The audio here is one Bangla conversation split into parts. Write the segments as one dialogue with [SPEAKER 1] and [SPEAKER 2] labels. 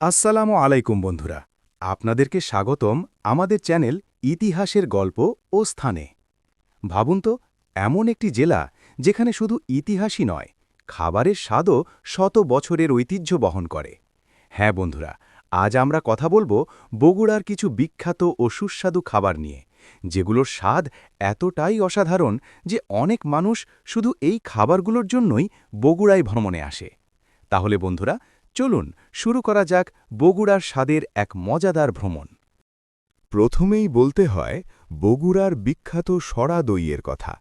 [SPEAKER 1] আসসালামু আলাইকুম বন্ধুরা, আপনাদেরকে স্বাগতম আমাদের চ্যানেল ইতিহাসের গল্প ও স্থানে। ভাবুন তো, এমন একটি জেলা যেখানে শুধু ইতিহাসই নয়, খাবারের স্বাদও শত বছরের ঐতিহ্য বহন করে। হ্যাঁ বন্ধুরা, আজ আমরা কথা বলবো বগুড়ার কিছু বিখ্যাত ও সুস্বাদু খাবার নিয়ে, যেগুলোর স্বাদ এতটাই অসাধারণ যে অনেক মানুষ শুধু এই খাবারগুলোর জন্যই বগুড়ায় ভ্রমণে আসে। তাহলে বন্ধুরা, চলুন শুরু করা যাক বগুড়ার স্বাদের এক মজাদার ভ্রমণ।
[SPEAKER 2] প্রথমেই বলতে হয় বগুড়ার বিখ্যাত সরা দইয়ের কথা।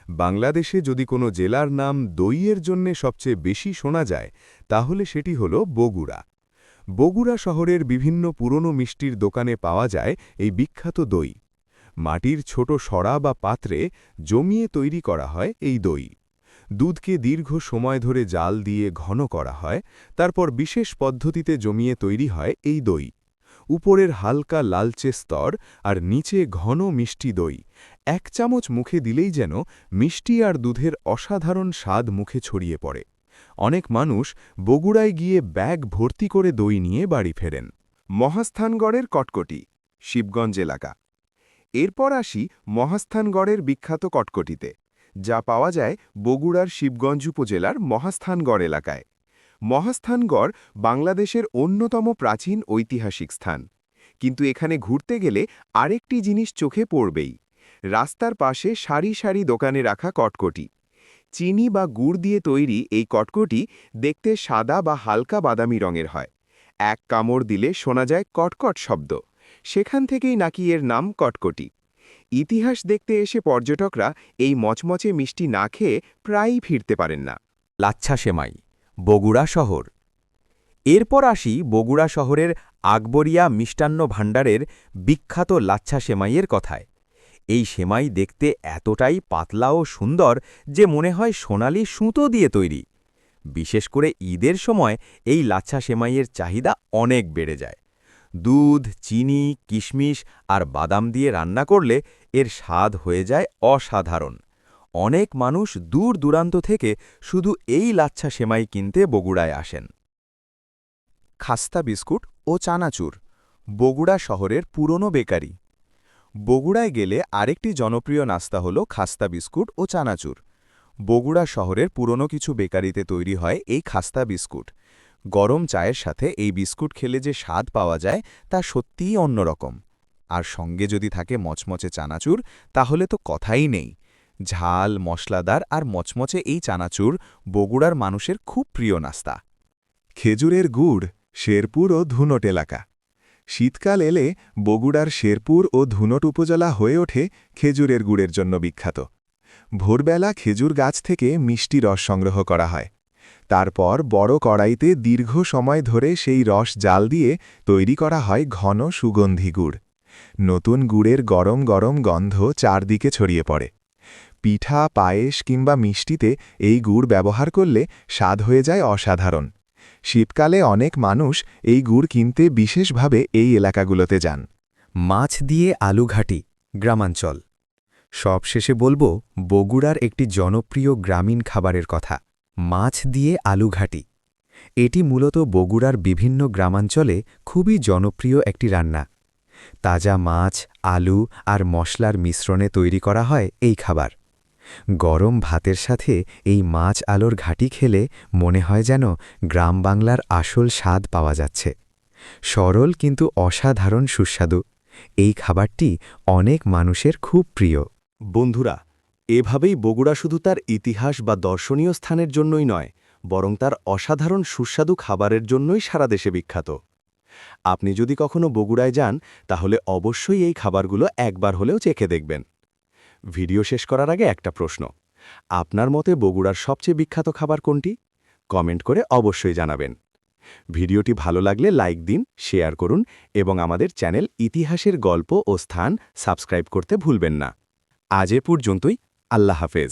[SPEAKER 2] বাংলাদেশে যদি কোনো জেলার নাম দইয়ের জন্যে সবচেয়ে বেশি শোনা যায়, তাহলে সেটি হল বগুড়া। বগুড়া শহরের বিভিন্ন পুরনো মিষ্টির দোকানে পাওয়া যায় এই বিখ্যাত দই। মাটির ছোট সরা বা পাত্রে জমিয়ে তৈরি করা হয় এই দই। দুধকে দীর্ঘ সময় ধরে জাল দিয়ে ঘন করা হয়, তারপর বিশেষ পদ্ধতিতে জমিয়ে তৈরি হয় এই দই। উপরের হালকা লালচে স্তর আর নিচে ঘন মিষ্টি দই। ১ চামচ মুখে দিলেই যেন মিষ্টি আর দুধের অসাধারণ স্বাদ মুখে ছড়িয়ে পড়ে। অনেক মানুষ বগুড়ায় গিয়ে ব্যাগ ভর্তি করে দই নিয়ে বাড়ি ফেরেন। মহাস্থানগড়ের কটকটি, শিবগঞ্জ এলাকা। এরপর আসি মহাস্থানগড়ের বিখ্যাত কটকটিতে, যা পাওয়া যায় বগুড়ার শিবগঞ্জ উপজেলার মহাস্থানগড় এলাকায়। মহাস্থানগড় বাংলাদেশের অন্যতম প্রাচীন ঐতিহাসিক স্থান। কিন্তু এখানে ঘুরতে গেলে আরেকটি জিনিস চোখে পড়বেই। রাস্তার পাশে সারি সারি দোকানে রাখা কটকটি। চিনি বা গুড় দিয়ে তৈরি এই কটকটি দেখতে সাদা বা হালকা বাদামি রঙের হয়। এক কামড় দিলে শোনা যায় কটকট শব্দ। সেখান থেকেই নাকি এর নাম কটকটি। ইতিহাস দেখতে এসে পর্যটকরা এই মচমচে মিষ্টি না খেয়ে প্রায়ই ফিরতে পারেন না।
[SPEAKER 3] লাচ্ছা সেমাই, বগুড়া শহর। এরপর আসি বগুড়া শহরের আকবরিয়া মিষ্টান্ন ভাণ্ডারের বিখ্যাত লাচ্ছা সেমাইয়ের কথায়। এই সেমাই দেখতে এতটাই পাতলা ও সুন্দর যে মনে হয় সোনালি সুতো দিয়ে তৈরি। বিশেষ করে ঈদের সময় এই লাচ্ছা সেমাইয়ের চাহিদা অনেক বেড়ে যায়। দুধ, চিনি, কিশমিশ আর বাদাম দিয়ে রান্না করলে এর স্বাদ হয়ে যায় অসাধারণ। অনেক মানুষ দূর দূরান্ত থেকে শুধু এই লাচ্ছা সেমাই কিনতে বগুড়ায় আসেন।
[SPEAKER 1] খাস্তা বিস্কুট ও চানাচুর, বগুড়া শহরের পুরনো বেকারি। বগুড়ায় গেলে আরেকটি জনপ্রিয় নাস্তা হল খাস্তা বিস্কুট ও চানাচুর। বগুড়া শহরের পুরনো কিছু বেকারিতে তৈরি হয় এই খাস্তা বিস্কুট। গরম চায়ের সাথে এই বিস্কুট খেলে যে স্বাদ পাওয়া যায় তা সত্যিই অন্যরকম। আর সঙ্গে যদি থাকে মচমচে চানাচুর, তাহলে তো কথাই নেই। ঝাল, মশলাদার আর মচমচে এই চানাচুর বগুড়ার মানুষের খুব প্রিয় নাস্তা।
[SPEAKER 2] খেজুরের গুড়, শেরপুর ও ধুনট এলাকা। শীতকাল এলে বগুড়ার শেরপুর ও ধুনট উপজেলা হয়ে ওঠে খেজুরের গুড়ের জন্য বিখ্যাত। ভোরবেলা খেজুর গাছ থেকে মিষ্টি রস সংগ্রহ করা হয়। তারপর বড় কড়াইতে দীর্ঘ সময় ধরে সেই রস জাল দিয়ে তৈরি করা হয় ঘন সুগন্ধি গুড়। নতুন গুড়ের গরম গরম গন্ধ চারদিকে ছড়িয়ে পড়ে। পিঠা, পায়েস কিংবা মিষ্টিতে এই গুড় ব্যবহার করলে স্বাদ হয়ে যায় অসাধারণ। শীতকালে অনেক মানুষ এই গুড় কিনতে বিশেষভাবে এই এলাকাগুলোতে যান।
[SPEAKER 3] মাছ দিয়ে আলুঘাটি, গ্রামাঞ্চল। সবশেষে বলবো বগুড়ার একটি জনপ্রিয় গ্রামীণ খাবারের কথা, মাছ দিয়ে আলুঘাটি। এটি মূলত বগুড়ার বিভিন্ন গ্রামাঞ্চলে খুবই জনপ্রিয় একটি রান্না। তাজা মাছ, আলু আর মশলার মিশ্রণে তৈরি করা হয় এই খাবার। গরম ভাতের সাথে এই মাছ আলুর ঘাটি খেলে মনে হয় যেন গ্রাম বাংলার আসল স্বাদ পাওয়া যাচ্ছে। সরল কিন্তু অসাধারণ সুস্বাদু এই খাবারটি অনেক মানুষের খুব প্রিয়।
[SPEAKER 1] বন্ধুরা, এভাবেই বগুড়া শুধু তার ইতিহাস বা দর্শনীয় স্থানের জন্যই নয়, বরং তার অসাধারণ সুস্বাদু খাবারের জন্যই সারা দেশে বিখ্যাত। আপনি যদি কখনো বগুড়ায় যান, তাহলে অবশ্যই এই খাবারগুলো একবার হলেও চেখে দেখবেন। ভিডিও শেষ করার আগে একটা প্রশ্ন, আপনার মতে বগুড়ার সবচেয়ে বিখ্যাত খাবার কোনটি? কমেন্ট করে অবশ্যই জানাবেন। ভিডিওটি ভালো লাগলে লাইক দিন, শেয়ার করুন এবং আমাদের চ্যানেল ইতিহাসের গল্প ও স্থান সাবস্ক্রাইব করতে ভুলবেন না। আজ এ পর্যন্তই। আল্লাহ হাফেজ।